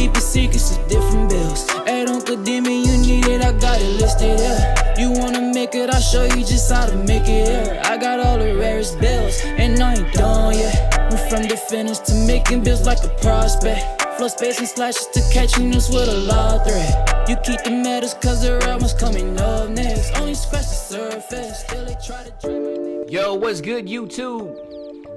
keeping secrets of different bills. At Uncle Demi, you need it, I got it listed here. You wanna make it, I'll show you just how to make it here. I got all the rarest bills, and I ain't done yet. Went from defenders to making bills like a prospect. Flow space and slashes to catching us with a law threat. You keep the medals cause the real one's coming up next. Only scratch the surface, still they try to drag my name. Yo, what's good, YouTube?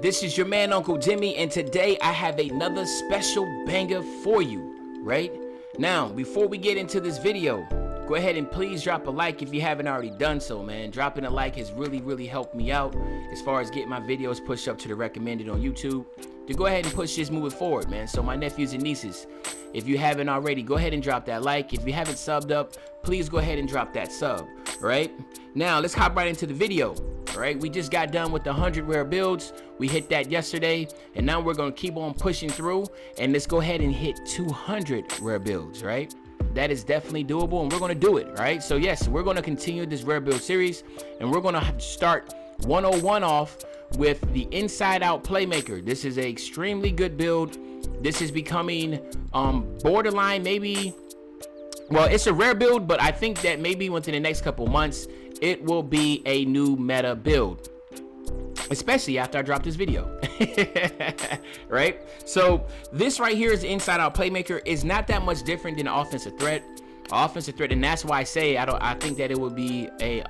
This is your man, Uncle Demi, and today I have another special banger for you, right? Now, before we get into this video, go ahead and please drop a like if you haven't already done so, man. Dropping a like has really helped me out as far as getting my videos pushed up to the recommended on YouTube. To go ahead and push this moving forward, man. So my nephews and nieces, if you haven't already, go ahead and drop that like. If you haven't subbed up, please go ahead and drop that sub, right? Now, let's hop right into the video, all right? We just got done with the 100 rare builds. We hit that yesterday, and now we're gonna keep on pushing through, and let's go ahead and hit 200 rare builds, right? That is definitely doable, and we're gonna do it, right? So yes, we're gonna continue this rare build series, and we're gonna start 101 off with the inside out Playmaker. This is an extremely good build. This is becoming borderline, maybe, well, it's a rare build, but I think that maybe within the next couple months it will be a new meta build, especially after I drop this video. Right? So this right here is the inside out Playmaker. Is not that much different than offensive threat, and that's why I say I think that it would be a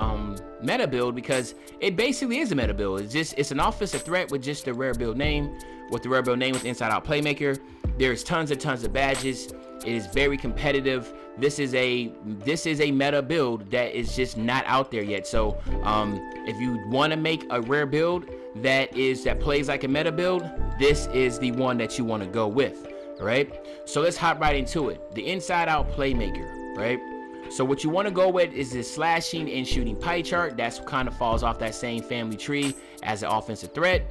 meta build, because it basically is a meta build. It's an offensive threat with just the rare build name, with the inside out Playmaker. There's tons of badges. It is very competitive. This is a meta build that is just not out there yet. So if you want to make a rare build that plays like a meta build, this is the one that you want to go with. All right, so let's hop right into it. The inside out Playmaker, right? So what you want to go with is this slashing and shooting pie chart. That's kind of falls off that same family tree as an offensive threat.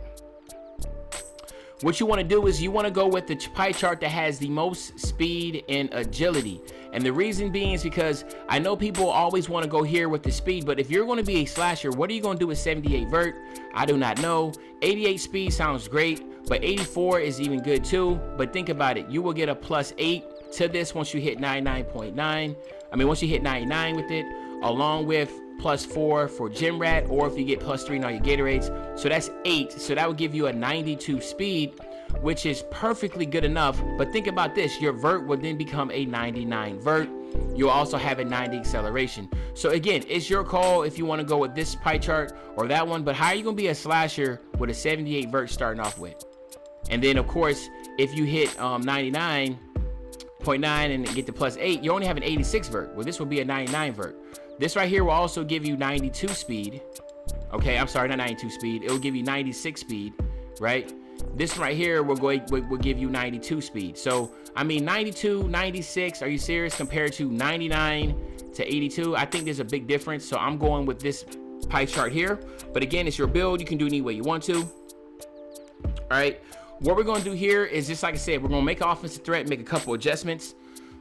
What you want to do is you want to go with the pie chart that has the most speed and agility. And the reason being is because I know people always want to go here with the speed, but if you're going to be a slasher, what are you going to do with 78 vert? I do not know. 88 speed sounds great, but 84 is even good too. But think about it. You will get a +8 to this once you hit 99.9. I mean, once you hit 99 with it, along with +4 for Gym Rat, or if you get +3 in all your Gatorades. So that's 8. So that would give you a 92 speed, which is perfectly good enough. But think about this, your vert would then become a 99 vert. You'll also have a 90 acceleration. So again, it's your call if you want to go with this pie chart or that one. But how are you going to be a slasher with a 78 vert starting off with? And then of course, if you hit 99.9 and get the +8, you only have an 86 vert. Well, this will be a 99 vert. This right here will also give you 92 speed. Okay, I'm sorry, not 92 speed. It will give you 96 speed, right? This right here will give you 92 speed. So, I mean, 92, 96, are you serious? Compared to 99 to 82, I think there's a big difference. So I'm going with this pie chart here. But again, it's your build. You can do any way you want to. All right. What we're going to do here is, just like I said, we're going to make an offensive threat, make a couple adjustments.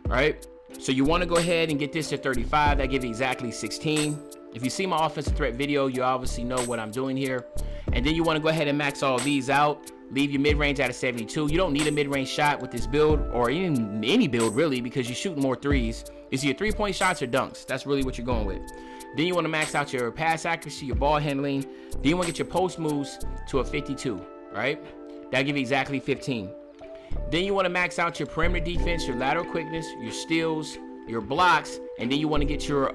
All right. So you want to go ahead and get this to 35. That gives you exactly 16. If you see my offensive threat video, you obviously know what I'm doing here. And then you want to go ahead and max all these out. Leave your mid-range at a 72. You don't need a mid-range shot with this build, or even any build really, because you're shooting more threes. Is your 3-point shots or dunks? That's really what you're going with. Then you want to max out your pass accuracy, your ball handling. Then you want to get your post moves to a 52, right? That'll give you exactly 15. Then you want to max out your perimeter defense, your lateral quickness, your steals, your blocks, and then you want to get your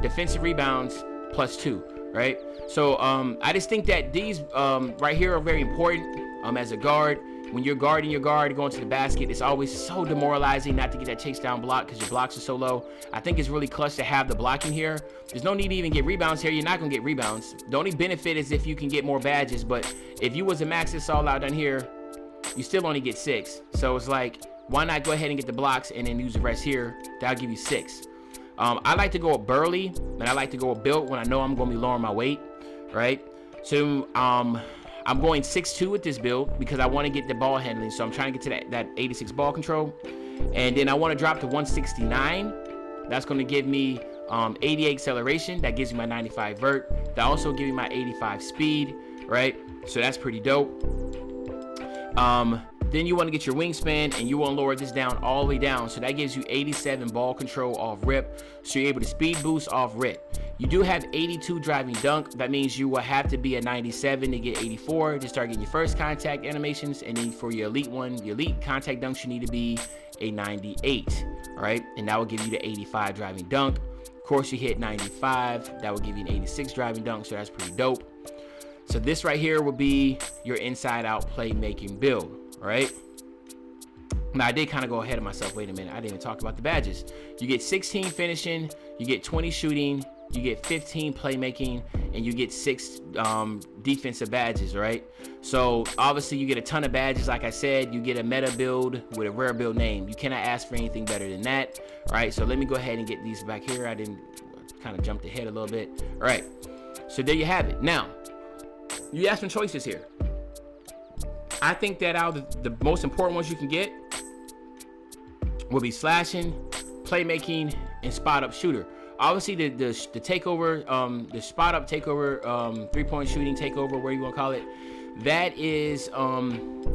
defensive rebounds +2, right? So I just think that these right here are very important as a guard. When you're guarding your guard, going to the basket, it's always so demoralizing not to get that chase down block because your blocks are so low. I think it's really clutch to have the blocking here. There's no need to even get rebounds here. You're not going to get rebounds. The only benefit is if you can get more badges, but if you was to max this all out down here, you still only get 6. So it's like, why not go ahead and get the blocks and then use the rest here? That'll give you 6. I like to go with burly, and I like to go with built when I know I'm going to be lowering my weight, right? So I'm going 6'2" with this build because I want to get the ball handling. So I'm trying to get to that 86 ball control. And then I want to drop to 169. That's going to give me 88 acceleration. That gives me my 95 vert. That also gives me my 85 speed, right? So that's pretty dope. Then you want to get your wingspan, and you want to lower this down all the way down. So that gives you 87 ball control off rip. So you're able to speed boost off rip. You do have 82 driving dunk. That means you will have to be a 97 to get 84 to start getting your first contact animations. And then for your elite one, your elite contact dunks, you need to be a 98. All right, and that will give you the 85 driving dunk. Of course, you hit 95, that will give you an 86 driving dunk, so that's pretty dope. So this right here will be your inside out playmaking build, all right? Now, I did kind of go ahead of myself. Wait a minute, I didn't even talk about the badges. You get 16 finishing, you get 20 shooting, you get 15 playmaking, and you get 6 defensive badges, right? So obviously you get a ton of badges. Like I said, you get a meta build with a rare build name. You cannot ask for anything better than that. All right, so let me go ahead and get these back here. I didn't, kind of jumped ahead a little bit. All right, so there you have it. Now, you have some choices here. I think that out of the most important ones you can get will be slashing, playmaking, and spot up shooter. Obviously, the takeover, the spot up takeover, 3-point shooting takeover, whatever you want to call it, that is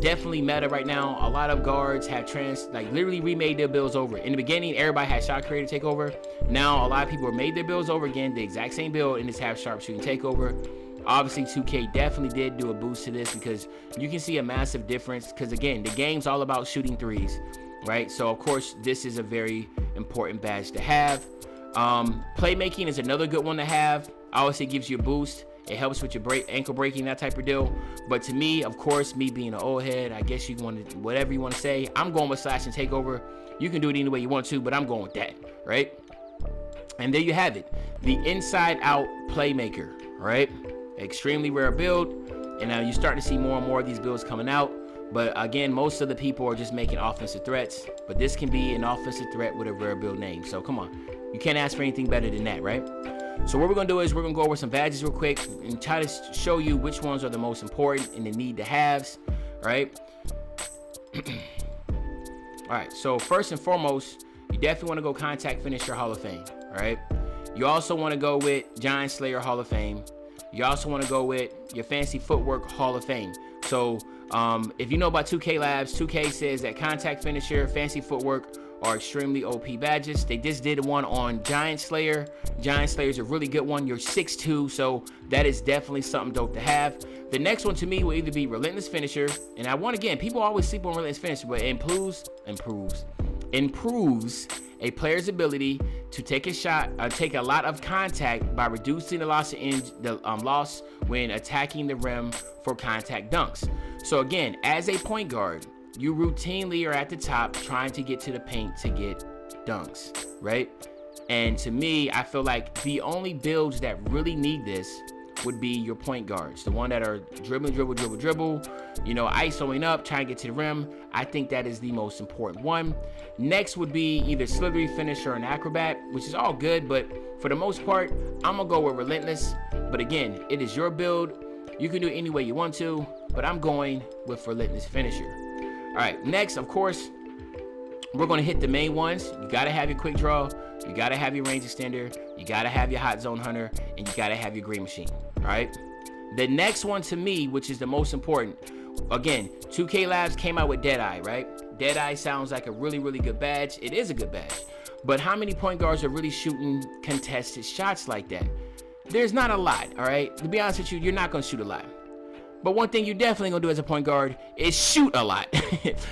definitely meta right now. A lot of guards have literally remade their builds over. In the beginning, everybody had shot creator takeover. Now, a lot of people have made their builds over again, the exact same build, and just have sharp shooting takeover. Obviously, 2K definitely did do a boost to this because you can see a massive difference. Because again, the game's all about shooting threes, right? So of course, this is a very important badge to have. Playmaking is another good one to have. Obviously, it gives you a boost. It helps with your ankle breaking, that type of deal. But to me, of course, me being an old head, I guess you want to, whatever you want to say, I'm going with slash and takeover. You can do it any way you want to, but I'm going with that, right? And there you have it, the inside out playmaker, right? Extremely rare build, and now you start to see more and more of these builds coming out. But again, most of the people are just making offensive threats, but this can be an offensive threat with a rare build name. So come on, you can't ask for anything better than that, right? So what we're gonna do is we're gonna go over some badges real quick and try to show you which ones are the most important and the need to haves, right? All right, so first and foremost, you definitely want to go contact finisher Hall of Fame, all right? You also want to go with Giant Slayer Hall of Fame. You also want to go with your fancy footwork Hall of Fame. So if you know about 2K Labs, 2K says that contact finisher, fancy footwork are extremely OP badges. They just did one on Giant Slayer. Giant Slayer is a really good one. You're 6'2", so that is definitely something dope to have. The next one to me will either be Relentless Finisher, and I want, again, people always sleep on Relentless Finisher, but it improves a player's ability to take a shot, take a lot of contact by reducing the loss when attacking the rim for contact dunks. So again, as a point guard, you routinely are at the top trying to get to the paint to get dunks, right? And to me, I feel like the only builds that really need this would be your point guards, the one that are dribble, you know, isoing up, trying to get to the rim. I think that is the most important one. Next would be either slithery finisher or an acrobat, which is all good, but for the most part, I'm gonna go with Relentless. But again, it is your build. You can do it any way you want to, but I'm going with Relentless Finisher. All right, next, of course, we're gonna hit the main ones. You gotta have your quick draw, you gotta have your range extender, you gotta have your hot zone hunter, and you gotta have your green machine, all right? The next one to me, which is the most important, again, 2K Labs came out with Deadeye, right? Deadeye sounds like a really, really good badge. It is a good badge, but how many point guards are really shooting contested shots like that? There's not a lot, all right? To be honest with you, you're not gonna shoot a lot. But one thing you're definitely gonna do as a point guard is shoot a lot.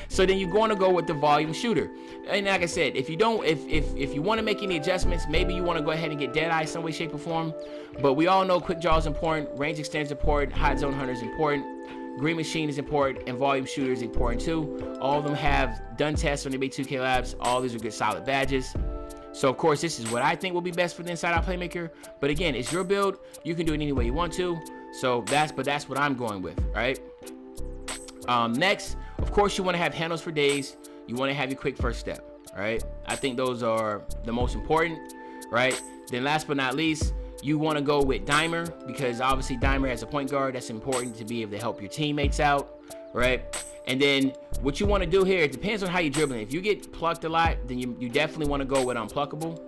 So then you're gonna go with the volume shooter. And like I said, if you don't, if you want to make any adjustments, maybe you want to go ahead and get Deadeye some way, shape, or form. But we all know quick draw is important, range extend is important, hot zone hunter is important, green machine is important, and volume shooter is important too. All of them have done tests when they made 2K Labs. All these are good, solid badges. So of course, this is what I think will be best for the inside out playmaker. But again, it's your build. You can do it any way you want to. So that's what I'm going with, right? Next, of course, you want to have handles for days. You want to have your quick first step, right? I think those are the most important, right? Then last but not least, you want to go with Dimer, because obviously Dimer as a point guard, that's important to be able to help your teammates out, right? And then what you want to do here, it depends on how you're dribbling. If you get plucked a lot, then you definitely want to go with unpluckable,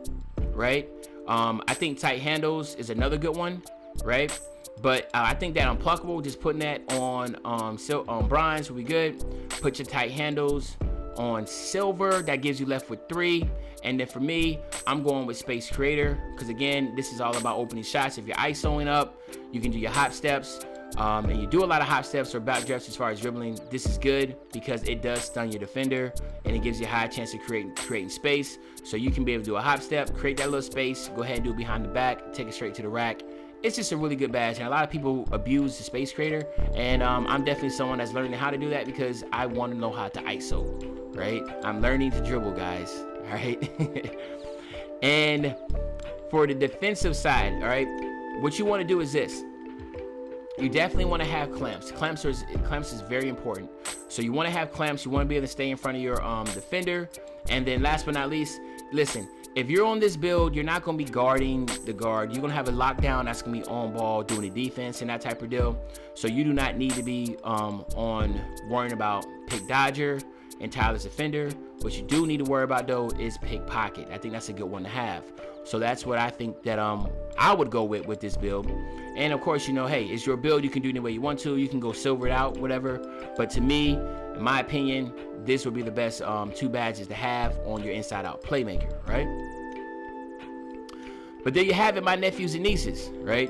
right? I think tight handles is another good one. right? But I think that unpluckable, just putting that on bronze will be good. Put your tight handles on silver, that gives you left with 3. And then for me, I'm going with Space Creator, because again, this is all about opening shots. If you're ISOing up, you can do your hop steps, and you do a lot of hop steps or backdrops as far as dribbling. This is good because it does stun your defender, and it gives you a high chance of creating space. So you can be able to do a hop step, create that little space, go ahead and do it behind the back, take it straight to the rack. It's just a really good badge, and a lot of people abuse the Space Creator, and I'm definitely someone that's learning how to do that because I want to know how to ISO, right? I'm learning to dribble, guys, all right? And for the defensive side, all right, what you want to do is this. You definitely want to have clamps. Clamps is very important. So you want to have clamps. You want to be able to stay in front of your defender. And then last but not least, listen, if you're on this build, you're not going to be guarding the guard. You're going to have a lockdown that's going to be on ball, doing the defense and that type of deal. So you do not need to be on worrying about pick dodger and tireless defender. What you do need to worry about though is pickpocket. I think that's a good one to have. So that's what I think that I would go with this build. And of course, you know, hey, it's your build. You can do it any way you want to. You can go silver it out, whatever. But to me, in my opinion, this would be the best 2 badges to have on your inside out playmaker, right? But there you have it, my nephews and nieces, right?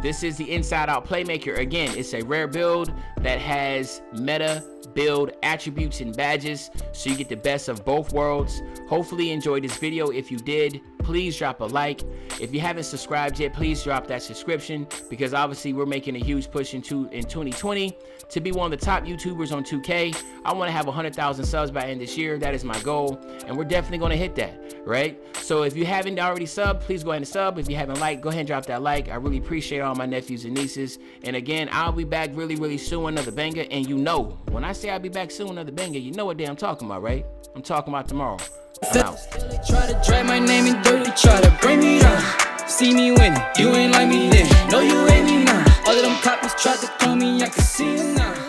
This is the inside out playmaker. Again, it's a rare build that has meta build attributes and badges, so you get the best of both worlds. Hopefully you enjoyed this video. If you did, please drop a like. If you haven't subscribed yet, please drop that subscription, because obviously we're making a huge push in 2020 to be one of the top YouTubers on 2K. I want to have 100,000 subs by end this year. That is my goal, and we're definitely going to hit that, right? So if you haven't already subbed, please go ahead and sub. If you haven't liked, go ahead and drop that like. I really appreciate all my nephews and nieces. And again, I'll be back really soon with another banger. And you know, when I say I'll be back soon with another banger, you know what day I'm talking about, right? I'm talking about tomorrow. I'm out. Try to drag my name in dirt, they try to bring me down. See me winning, you ain't like me then. No, you ain't me now. All of them coppers tried to call me, I can see it now.